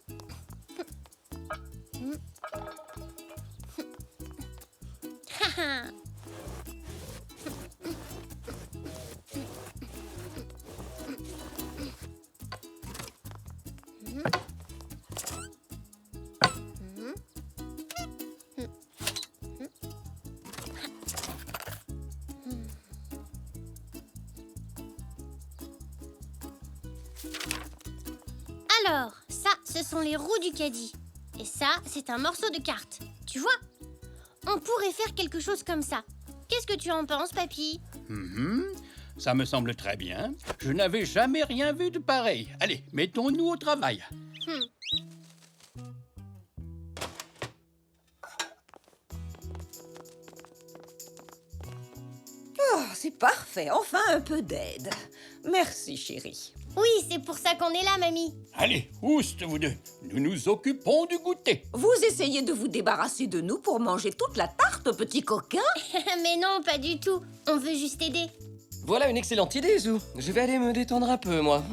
Alors, ça, ce sont les roues du caddie. Et ça, c'est un morceau de carte. Tu vois? On pourrait faire quelque chose comme ça. Qu'est-ce que tu en penses, papy?
Ça me semble très bien. Je n'avais jamais rien vu de pareil. Allez, mettons-nous au travail.
Oh, c'est parfait, enfin un peu d'aide. Merci, chérie.
Oui, c'est pour ça qu'on est là, mamie.
Allez, ouste, vous deux. Nous nous occupons du goûter.
Vous essayez de vous débarrasser de nous pour manger toute la tarte, petit coquin?
Mais non, pas du tout. On veut juste aider.
Voilà une excellente idée, Zou. Je vais aller me détendre un peu, moi.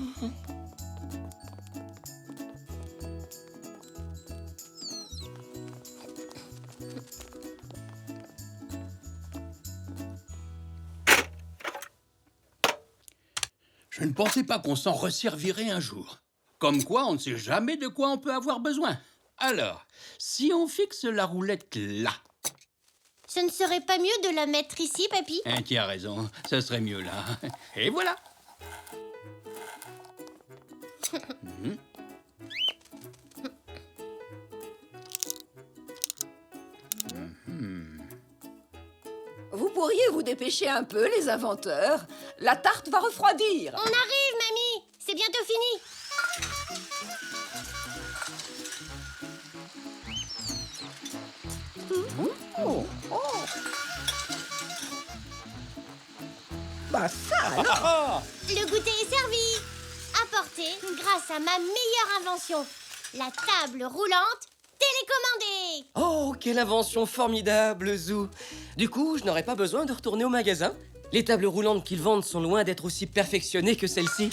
Je ne pensais pas qu'on s'en resservirait un jour. Comme quoi, on ne sait jamais de quoi on peut avoir besoin. Alors, si on fixe la roulette là...
Ce ne serait pas mieux de la mettre ici, papy?
Tu as raison, ça serait mieux là. Et voilà.
Vous pourriez vous dépêcher un peu, les inventeurs. La tarte va refroidir.
On arrive, mamie. C'est bientôt fini.
Bah ça alors.
Le goûter est servi. Apporté grâce à ma meilleure invention. La table roulante télécommandée.
Oh, quelle invention formidable, Zou. Du coup, je n'aurai pas besoin de retourner au magasin. Les tables roulantes qu'ils vendent sont loin d'être aussi perfectionnées que celle-ci.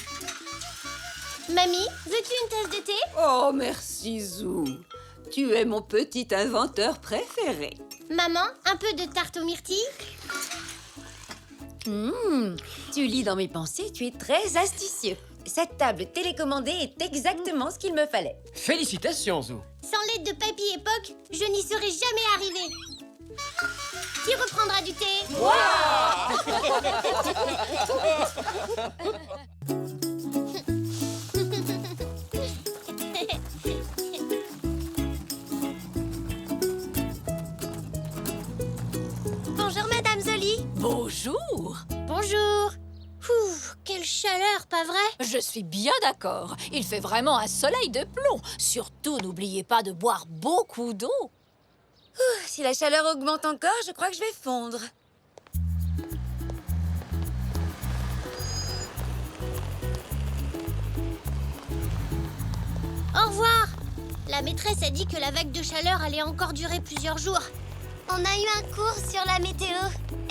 Mamie, veux-tu une tasse de thé?
Oh, merci, Zou. Tu es mon petit inventeur préféré.
Maman, un peu de tarte aux myrtilles?
Tu lis dans mes pensées, tu es très astucieux. Cette table télécommandée est exactement ce qu'il me fallait.
Félicitations, Zou.
Sans l'aide de Papy et Poc, je n'y serais jamais arrivée. Qui reprendra du thé?
Bonjour, Madame Zoli.
Bonjour.
Bonjour. Ouf, quelle chaleur, pas vrai?
Je suis bien d'accord. Il fait vraiment un soleil de plomb. Surtout, n'oubliez pas de boire beaucoup d'eau.
Si la chaleur augmente encore, je crois que je vais fondre.
Au revoir. La maîtresse a dit que la vague de chaleur allait encore durer plusieurs jours.
On a eu un cours sur la météo.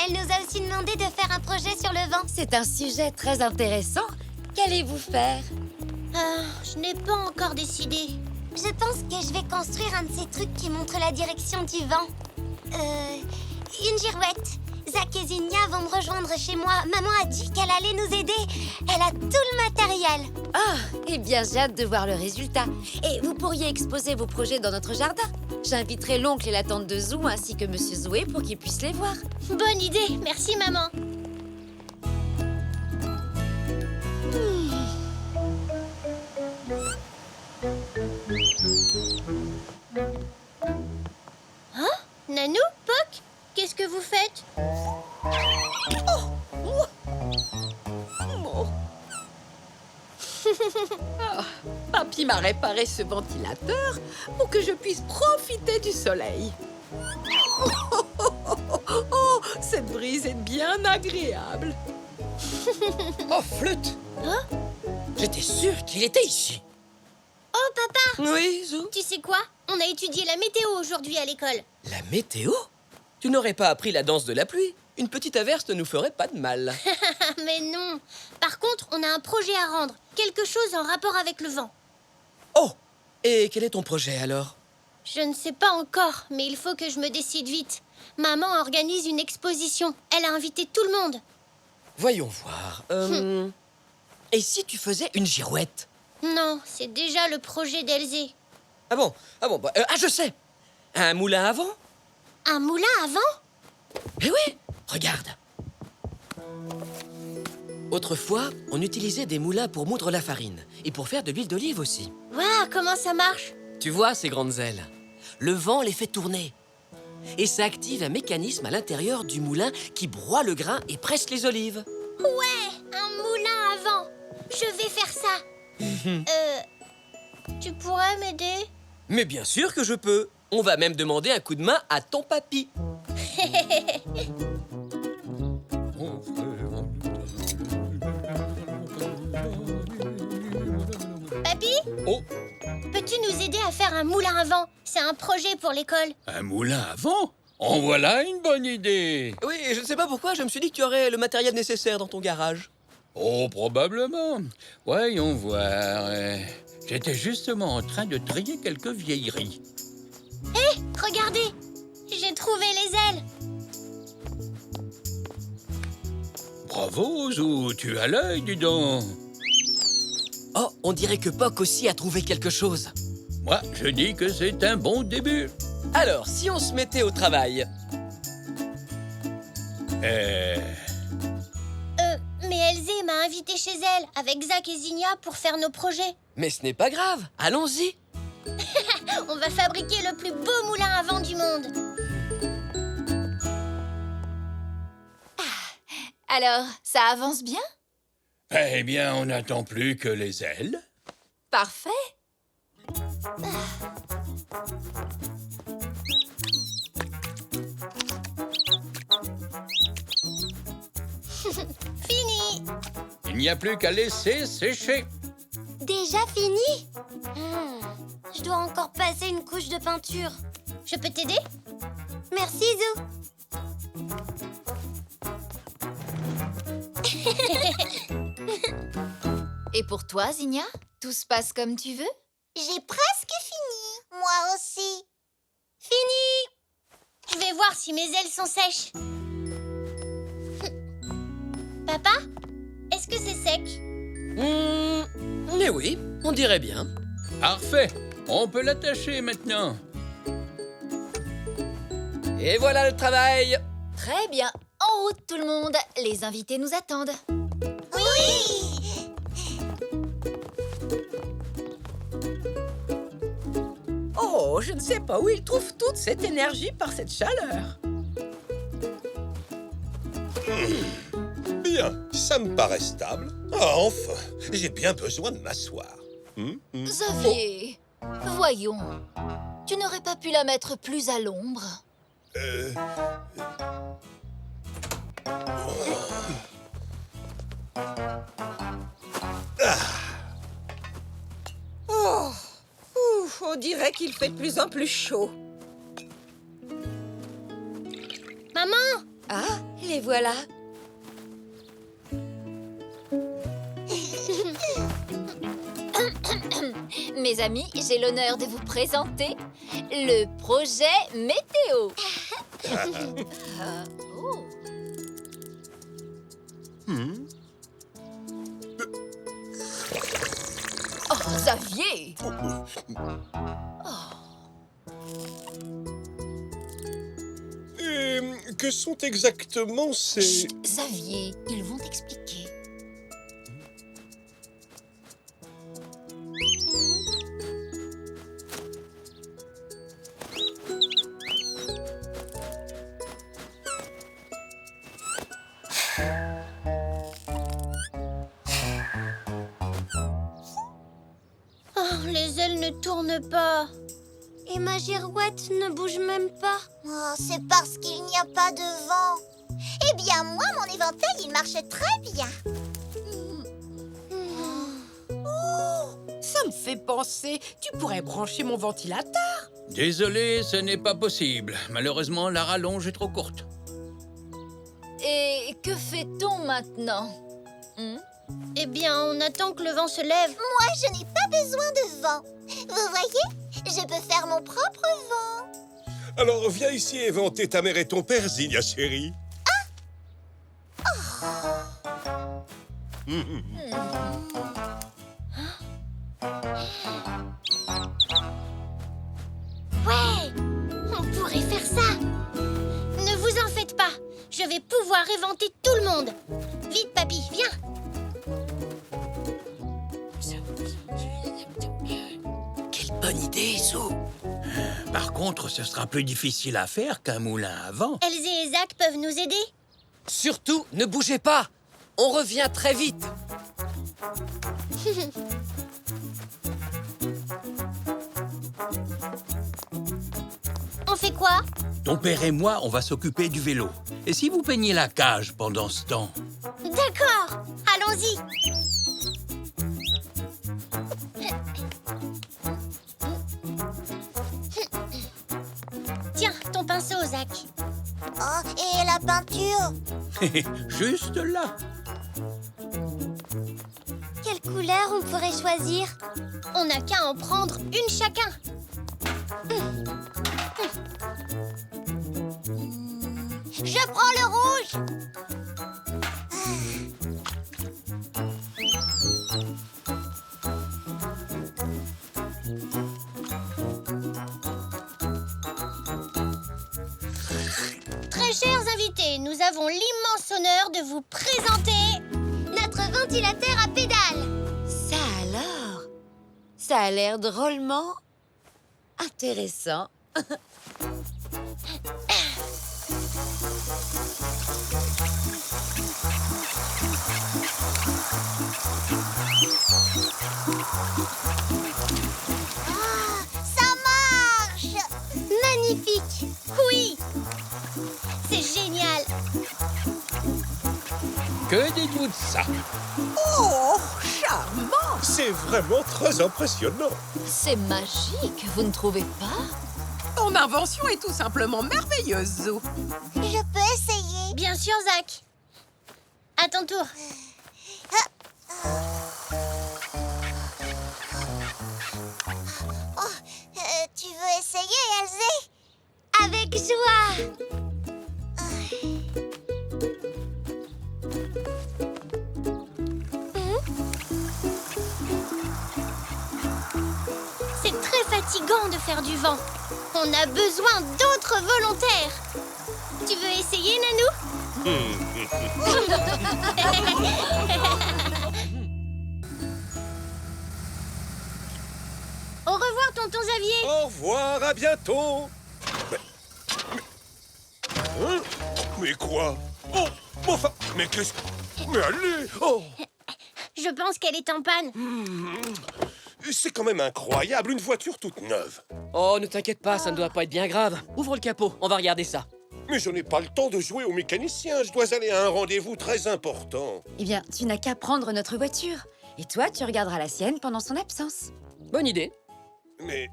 Elle nous a aussi demandé de faire un projet sur le vent.
C'est un sujet très intéressant. Qu'allez-vous faire?
Je n'ai pas encore décidé.
Je pense que je vais construire un de ces trucs qui montre la direction du vent. Une girouette. Zach et Zinnia vont me rejoindre chez moi. Maman a dit qu'elle allait nous aider. Elle a tout le matériel.
Ah, eh bien, j'ai hâte de voir le résultat. Et vous pourriez exposer vos projets dans notre jardin. J'inviterai l'oncle et la tante de Zou ainsi que Monsieur Zoé pour qu'ils puissent les voir.
Bonne idée, merci maman. Hein? Nanou, Poc, qu'est-ce que vous faites?
Papy m'a réparé ce ventilateur pour que je puisse profiter du soleil. Oh, cette brise est bien agréable.
Oh, Flûte!
Hein?
J'étais sûr qu'il était ici.
Oh papa,
Oui, Zou?
tu sais quoi? On a étudié la météo aujourd'hui à l'école.
La météo? Tu n'aurais pas appris la danse de la pluie? Une petite averse ne nous ferait pas de mal.
Mais non. Par contre, on a un projet à rendre. Quelque chose en rapport avec le vent.
Oh! Et quel est ton projet alors?
Je ne sais pas encore, mais il faut que je me décide vite. Maman organise une exposition. Elle a invité tout le monde.
Voyons voir. Et si tu faisais une girouette?
Non, c'est déjà le projet d'Elzé.
Ah bon? Je sais! Un moulin à vent?
Un moulin à vent?
Eh oui! Regarde! Autrefois, on utilisait des moulins pour moudre la farine et pour faire de l'huile d'olive aussi.
Waouh, comment ça marche?
Tu vois ces grandes ailes? Le vent les fait tourner. Et ça active un mécanisme à l'intérieur du moulin qui broie le grain et presse les olives.
Ouais, un moulin à vent. Je vais faire ça. Tu pourrais m'aider?
Mais bien sûr que je peux. On va même demander un coup de main à ton papy.
Papy,
Oh,
peux-tu nous aider à faire un moulin à vent? C'est un projet pour l'école.
un moulin à vent? En voilà une bonne idée.
Oui, je ne sais pas pourquoi, je me suis dit que tu aurais le matériel nécessaire dans ton garage.
Oh, probablement. Voyons voir. J'étais justement en train de trier quelques vieilleries.
Regardez, j'ai trouvé les ailes.
Bravo, Zou, tu as l'œil, dis donc.
Oh, on dirait que Poc aussi a trouvé quelque chose.
Moi, je dis que c'est un bon début.
Alors, si on se mettait au travail?
Mais Elzé m'a invité chez elle avec Zach et Zinnia pour faire nos projets.
Mais ce n'est pas grave, allons-y.
On va fabriquer le plus beau moulin à vent du monde.
Alors, ça avance bien?
Eh bien, on n'attend plus que les ailes.
Parfait.
Fini.
Il n'y a plus qu'à laisser sécher.
Déjà fini? Je dois encore passer une couche de peinture.
Je peux t'aider?
Merci, Zou.
Et pour toi, Zinnia? Tout se passe comme tu veux?
J'ai presque fini. Moi aussi.
Fini. Je vais voir si mes ailes sont sèches. Papa, est-ce que c'est sec?
Mais oui, on dirait bien.
Parfait. On peut l'attacher maintenant.
Et voilà le travail.
Très bien. En route, tout le monde. Les invités nous attendent.
Oh, je ne sais pas où ils trouvent toute cette énergie par cette chaleur.
Bien, ça me paraît stable. Ah, enfin, j'ai bien besoin de m'asseoir.
Xavier, voyons. Tu n'aurais pas pu la mettre plus à l'ombre?
Oh, ouf, on dirait qu'il fait de plus en plus chaud.
Maman,
Ah, les voilà.
Mes amis, j'ai l'honneur de vous présenter le projet Météo. Oh. Oh, Xavier!
Et que sont exactement ces...
Chut, Xavier, ils vont t'expliquer.
oh, les ailes ne tournent pas. Et ma girouette ne bouge même pas.
Oh, c'est parce qu'il n'y a pas de vent. Eh bien, moi, mon éventail, il marche très bien.
Ça me fait penser, tu pourrais brancher mon ventilateur.
Désolé, ce n'est pas possible. Malheureusement, la rallonge est trop courte.
Et que fait-on maintenant?
Eh bien, on attend que le vent se lève.
Moi, je n'ai pas besoin de vent. Vous voyez, je peux faire mon propre vent.
Alors, viens ici éventer ta mère et ton père, Zinnia chérie.
Ouais, on pourrait faire ça. Ne vous en faites pas. Je vais pouvoir éventer tout le monde. Vite, papy, viens.
Quelle bonne idée, Zou.
Par contre, ce sera plus difficile à faire qu'un moulin à vent.
Elzé et Zach peuvent nous aider.
Surtout, ne bougez pas. On revient très vite.
On fait quoi?
Ton père et moi, on va s'occuper du vélo. Et si vous peignez la cage pendant ce temps?
D'accord, allons-y. Tiens, ton pinceau, Zach.
Oh, et la peinture?
Juste là.
Quelle couleur on pourrait choisir?
On n'a qu'à en prendre une chacun.
Je prends le rouge.
Très chers invités, nous avons l'immense honneur de vous présenter
Notre ventilateur à pédales.
Ça alors? Ça a l'air drôlement intéressant.
Ah, ça marche.
magnifique. Oui, c'est génial.
Que dites-vous de ça?
Oh, charmant!
C'est vraiment très impressionnant.
C'est magique, vous ne trouvez pas?
Ton invention est tout simplement merveilleuse, Zou.
Je peux essayer.
Bien sûr, Zach. À ton tour.
Oh, tu veux essayer, Elzé? Avec joie.
C'est très fatigant de faire du vent. On a besoin d'autres volontaires. Tu veux essayer, Nanou? Au revoir, tonton Xavier.
Au revoir, à bientôt. Mais quoi? Oh, enfin, mais qu'est-ce que... Mais allez, oh,
Je pense qu'elle est en panne.
c'est quand même incroyable, une voiture toute neuve.
Oh, ne t'inquiète pas, ça ne doit pas être bien grave. Ouvre le capot, on va regarder ça.
Mais je n'ai pas le temps de jouer au mécanicien, je dois aller à un rendez-vous très important.
Eh bien, tu n'as qu'à prendre notre voiture. Et toi, tu regarderas la sienne pendant son absence.
Bonne idée.
Mais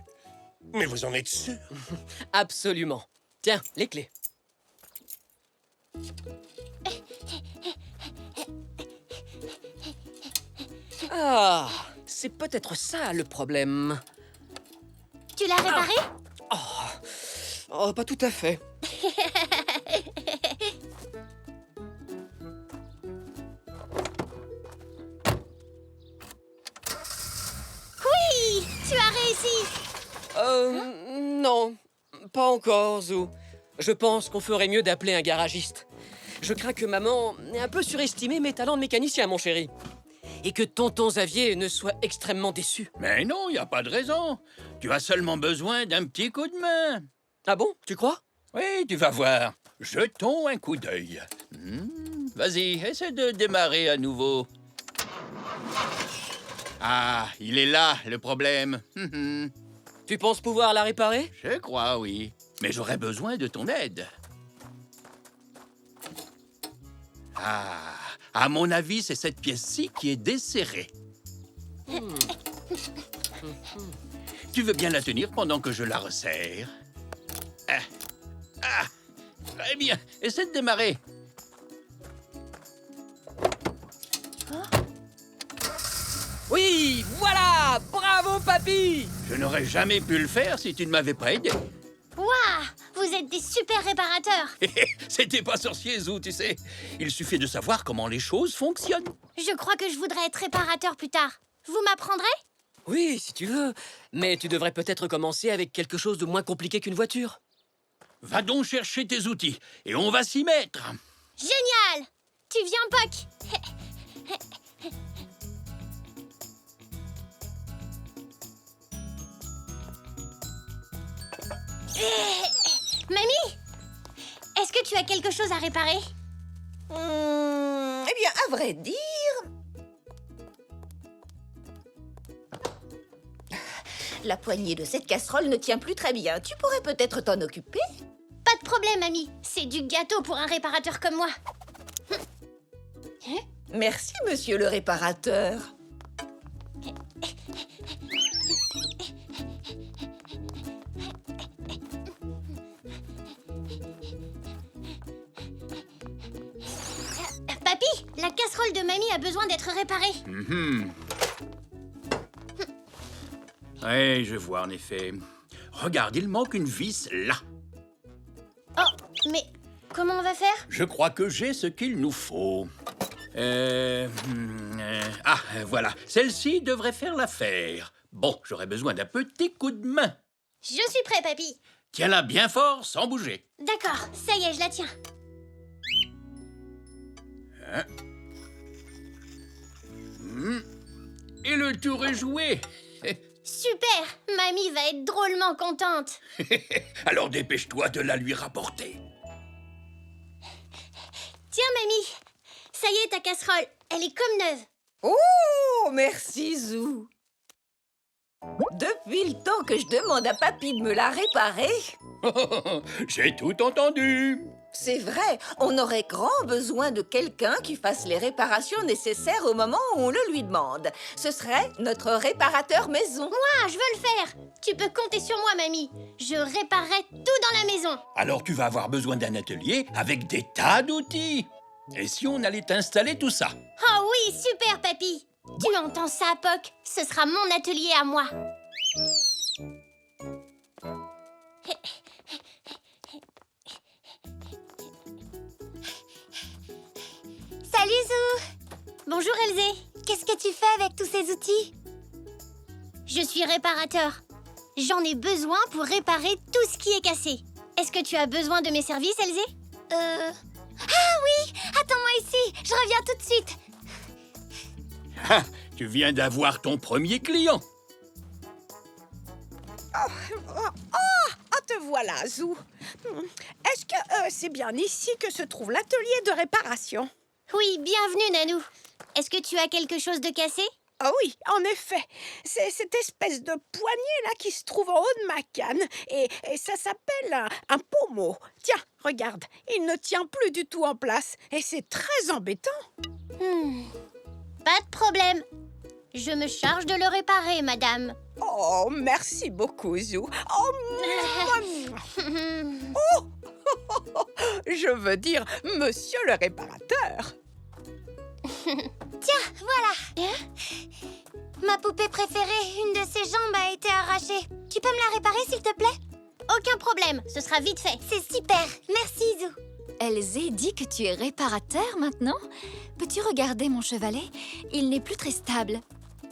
vous en êtes sûr?
Absolument. Tiens, les clés. Ah, c'est peut-être ça le problème.
Tu l'as réparée?
Oh, pas tout à fait.
Oui, tu as réussi.
Non, pas encore, Zou. Je pense qu'on ferait mieux d'appeler un garagiste. Je crains que maman ait un peu surestimé mes talents de mécanicien, mon chéri. Et que tonton Xavier ne soit extrêmement déçu.
Mais non, y a pas de raison. Tu as seulement besoin d'un petit coup de main.
Ah bon, tu crois?
Oui, tu vas voir. Jetons un coup d'œil. Vas-y, essaie de démarrer à nouveau. Ah, il est là, le problème.
Tu penses pouvoir la réparer?
Je crois, oui. Mais j'aurais besoin de ton aide. Ah, à mon avis, c'est cette pièce-ci qui est desserrée. Tu veux bien la tenir pendant que je la resserre? Très bien. Essaie de démarrer.
Oui, voilà! Bravo, papy!
Je n'aurais jamais pu le faire si tu ne m'avais pas aidé.
Waouh, vous êtes des super réparateurs.
C'était pas sorcier, Zou, tu sais. Il suffit de savoir comment les choses fonctionnent.
Je crois que je voudrais être réparateur plus tard. Vous m'apprendrez?
Oui, si tu veux. Mais tu devrais peut-être commencer avec quelque chose de moins compliqué qu'une voiture.
Va donc chercher tes outils et on va s'y mettre.
Génial! Tu viens, Poc? Mamie? Est-ce que tu as quelque chose à réparer?
Eh bien, à vrai dire... La poignée de cette casserole ne tient plus très bien. Tu pourrais peut-être t'en occuper?
Pas de problème, mamie. C'est du gâteau pour un réparateur comme moi.
Merci, monsieur le réparateur.
Papy, la casserole de mamie a besoin d'être réparée.
Oui, je vois en effet. Regarde, il manque une vis là.
Oh, mais comment on va faire?
Je crois que j'ai ce qu'il nous faut. Voilà. Celle-ci devrait faire l'affaire. Bon, j'aurais besoin d'un petit coup de main.
Je suis prêt, papy.
Tiens-la bien fort, sans bouger.
D'accord, ça y est, je la tiens.
Et le tour est joué.
Super! Mamie va être drôlement contente.
Alors dépêche-toi de la lui rapporter.
Tiens, mamie. Ça y est, ta casserole. Elle est comme neuve.
Oh, merci, Zou. Depuis le temps que je demande à papy de me la réparer...
J'ai tout entendu.
C'est vrai, on aurait grand besoin de quelqu'un qui fasse les réparations nécessaires au moment où on le lui demande. Ce serait notre réparateur maison.
Moi, je veux le faire. Tu peux compter sur moi, mamie. Je réparerai tout dans la maison.
Alors tu vas avoir besoin d'un atelier avec des tas d'outils. Et si on allait t'installer tout ça?
Oh oui, super, papy. Tu entends ça, Poc? Ce sera mon atelier à moi.
Salut, Zou.
Bonjour, Elzé.
Qu'est-ce que tu fais avec tous ces outils?
Je suis réparateur. J'en ai besoin pour réparer tout ce qui est cassé. Est-ce que tu as besoin de mes services, Elzé?
Ah oui! Attends-moi ici, je reviens tout de suite.
Ah, tu viens d'avoir ton premier client.
Ah, te voilà, Zou.
Est-ce que c'est bien ici que se trouve l'atelier de réparation?
Oui, bienvenue, Nanou. Est-ce que tu as quelque chose de cassé?
Ah oui, en effet. C'est cette espèce de poignée-là qui se trouve en haut de ma canne. Et ça s'appelle un pommeau. Tiens, regarde, il ne tient plus du tout en place. Et c'est très embêtant.
Pas de problème. Je me charge de le réparer, madame.
Oh, merci beaucoup, Zou. Oh, je veux dire, monsieur le réparateur.
Tiens, voilà. Ma poupée préférée, une de ses jambes a été arrachée. Tu peux me la réparer, s'il te plaît? Aucun problème, ce sera vite fait. C'est super. Merci, Zou.
Elzé dit que tu es réparateur maintenant. Peux-tu regarder mon chevalet? Il n'est plus très stable.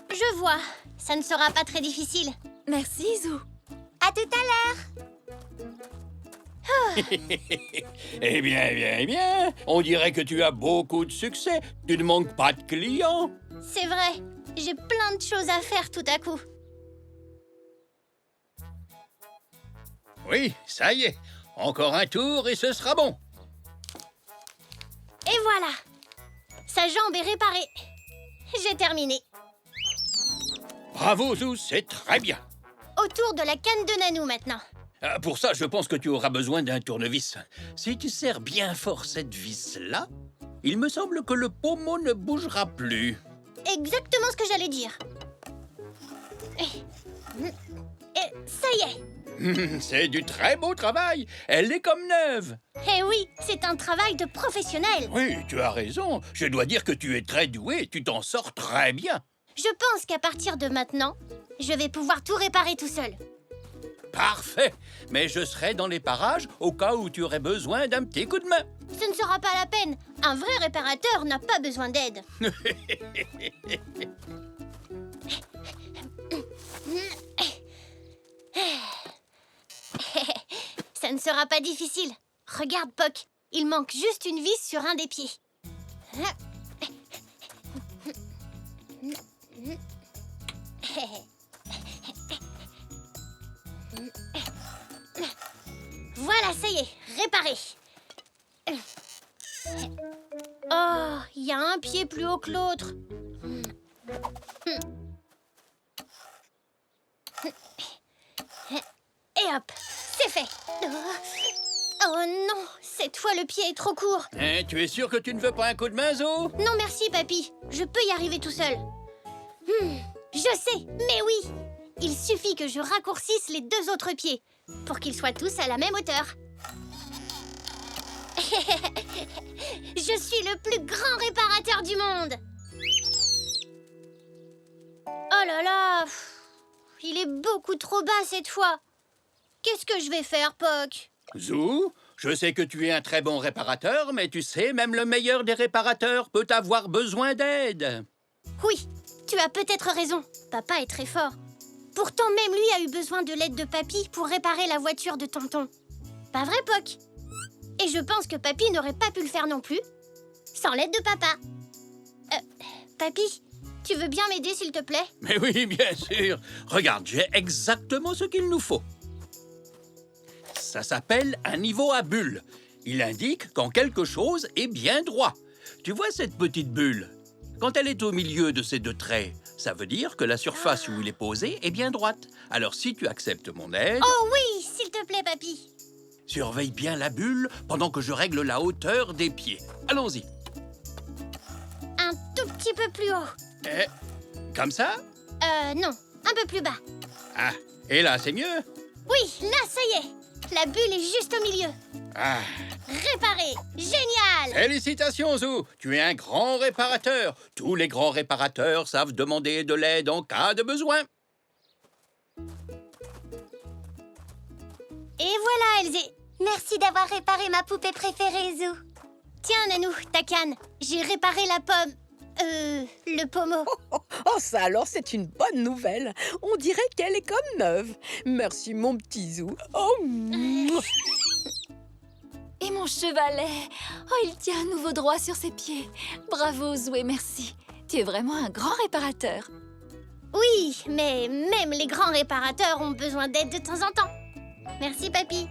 Je vois. Ça ne sera pas très difficile.
Merci, Zou.
À tout à l'heure.
Eh bien, on dirait que tu as beaucoup de succès. Tu ne manques pas de clients.
C'est vrai. J'ai plein de choses à faire tout à coup.
Oui, ça y est. Encore un tour et ce sera bon.
Et voilà. Sa jambe est réparée. J'ai terminé.
Bravo, Zou, c'est très bien.
Autour de la canne de Nanou maintenant.
Pour ça, je pense que tu auras besoin d'un tournevis. Si tu serres bien fort cette vis-là, il me semble que le pommeau ne bougera plus.
Exactement ce que j'allais dire. Et ça y est.
C'est du très beau travail. Elle est comme neuve.
Eh oui, c'est un travail de professionnel.
Oui, tu as raison. Je dois dire que tu es très doué. Tu t'en sors très bien.
Je pense qu'à partir de maintenant, je vais pouvoir tout réparer tout seul.
Parfait. Mais je serai dans les parages au cas où tu aurais besoin d'un petit coup de main.
Ce ne sera pas la peine. Un vrai réparateur n'a pas besoin d'aide. Ça ne sera pas difficile. Regarde, Poc. Il manque juste une vis sur un des pieds. Voilà, ça y est, réparé. Oh, il y a un pied plus haut que l'autre. Et hop, c'est fait. Oh non, cette fois le pied est trop court.
Hein, tu es sûr que tu ne veux pas un coup de main, Zo?
Non merci, papy. Je peux y arriver tout seul. Je sais, mais oui. Il suffit que je raccourcisse les deux autres pieds pour qu'ils soient tous à la même hauteur. Je suis le plus grand réparateur du monde. Oh là là, il est beaucoup trop bas cette fois. Qu'est-ce que je vais faire, Poc?
Zou, je sais que tu es un très bon réparateur, mais tu sais, même le meilleur des réparateurs peut avoir besoin d'aide.
Oui, tu as peut-être raison. Papa est très fort. Pourtant, même lui a eu besoin de l'aide de Papy pour réparer la voiture de Tonton. Pas vrai, Poc? Et je pense que Papy n'aurait pas pu le faire non plus, sans l'aide de Papa. Papy, tu veux bien m'aider, s'il te plaît?
Mais oui, bien sûr. Regarde, j'ai exactement ce qu'il nous faut. Ça s'appelle un niveau à bulle. Il indique quand quelque chose est bien droit. Tu vois cette petite bulle? Quand elle est au milieu de ces deux traits, ça veut dire que la surface où il est posé est bien droite. Alors si tu acceptes mon aide...
Oh oui, s'il te plaît, Papy.
Surveille bien la bulle pendant que je règle la hauteur des pieds. Allons-y.
Un tout petit peu plus haut.
Comme ça?
Non, un peu plus bas.
Ah, et là, c'est mieux?
Oui, là, ça y est. La bulle est juste au milieu.
Ah.
Réparé. Génial.
Félicitations, Zou. Tu es un grand réparateur. Tous les grands réparateurs savent demander de l'aide en cas de besoin.
Et voilà, Elzé.
Merci d'avoir réparé ma poupée préférée, Zou.
Tiens, Nanou, ta canne. J'ai réparé la pomme. Le pommeau.
Oh, ça alors, c'est une bonne nouvelle. On dirait qu'elle est comme neuve. Merci, mon petit Zou. Oh,
Et mon chevalet. Oh, il tient à nouveau droit sur ses pieds. Bravo, Zou, et merci. Tu es vraiment un grand réparateur.
Oui, mais même les grands réparateurs ont besoin d'aide de temps en temps. Merci, Papy.